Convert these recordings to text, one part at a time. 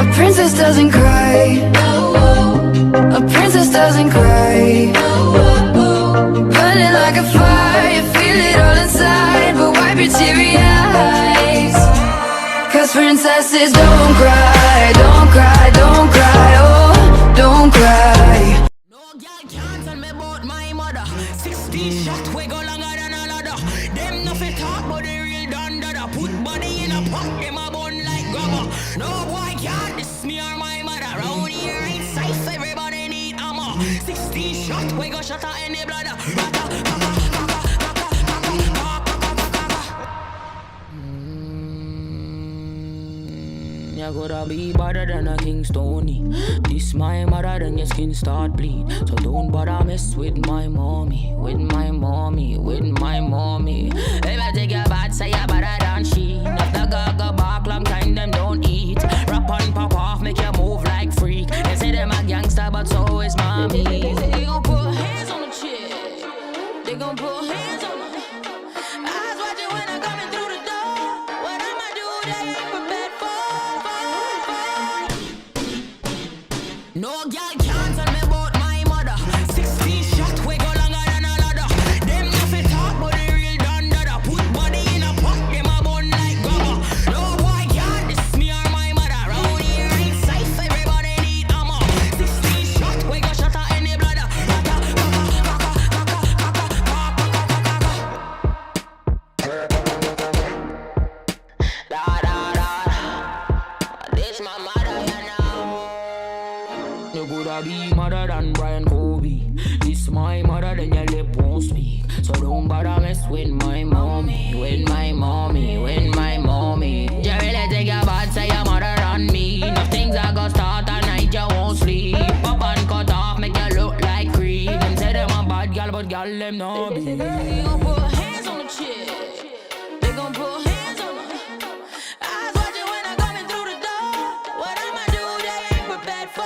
A princess doesn't cry. A princess doesn't cry. Burning like a fire, you feel it all inside, but wipe your teary eyes. Cause princesses don't cry, don't cry, don't cry, oh, don't cry. No girl can't tell me about my mother. 16 shots we go longer than a ladder. Them nothing talk but the real dundada. Put body in a pot, them a bun like grabber. No boy can't diss me or my mother. Round here ain't safe, everybody need armor. 16 shots we go shut out any bladder. You gotta be better than a King Stony. This my mother, then your skin start bleed. So don't bother mess with my mommy, with my mommy, with my mommy. If I take your bad, say you better than she. Not the gaga bark, long time them don't eat. Rap on pop off, make you move like freak. They say them a gangster, but so is mommy. They gon' put hands on the chick. They gon' put hands on the eyes watching when I'm coming through the door. What I'ma do, they ain't prepared for. No girl can't tell me about my mother. 16 shots we go longer than a ladder. Them nothing talk but the real dundada. Put body in a pot, them a bun like grabber. No boy can't diss me or my mother. Round here ain't safe, everybody need armor. 16 shots we go shut out any bladder. This my mother, you know. You coulda be mother than Brian Kobe. This my mother, then your lip won't speak. So don't bother mess with my mommy, with my mommy, with my mommy. You really think your bad, say your mother on me. Enough things I got start at night, you won't sleep. Pop and cut off, make you look like creep. Them say them a bad girl, but girl them no be. They gon' put hands on the chick. They gon' put hands on her. Eyes watching when I'm coming through the door. What I'ma do, they ain't prepared for.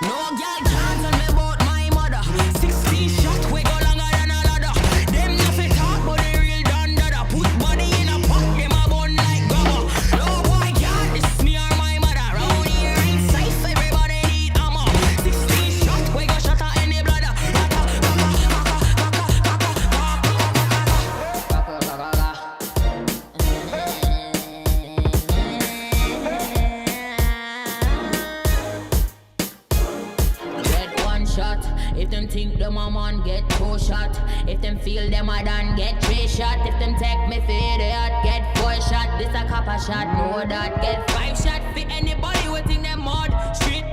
No girl can't tell me about my mother. 16 shots we go longer than a ladder. Them nothing talk but the real dundada. Put body in a pot, them a bun like grabber. No boy can't diss me or my mother. Round here ain't safe, everybody need armor. 16 shots we go shut out any bladder. Get one shot. If them think them a man, get 2 shot. If them feel them a done, get 3 shot. If them take me for idiot, get 4 shot. This a copper shot, know that. Get 5 shot for anybody who think them mud. Street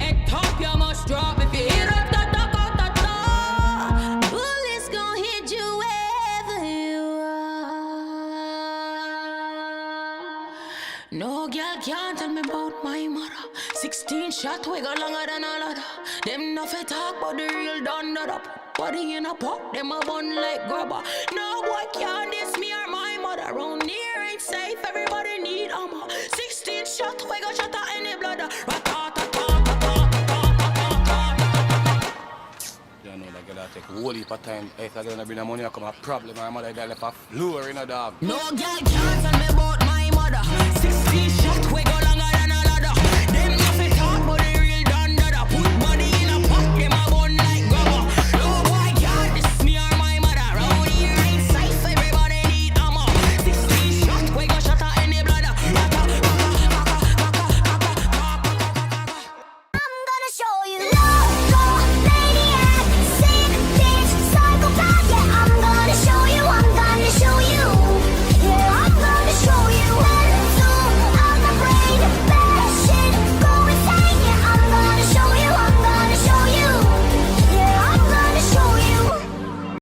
and top, you must drop. If you hear up, ta ta ta ta ta. Bullets gon' hit you wherever you are. No girl can't tell me about my mother. 16 shot, we go longer than a ladder. Them nothing talk but the real dundada. Body in a pot, them a bun like grabber. No boy can't diss me or my mother. Round here ain't safe, everybody need armor. 16 shot, we go shut out any bladder. You know that girl take a whole heap of time. If I get to bring the money, I come a problem. My mother got left a floor in a dog. No girl can't tell me about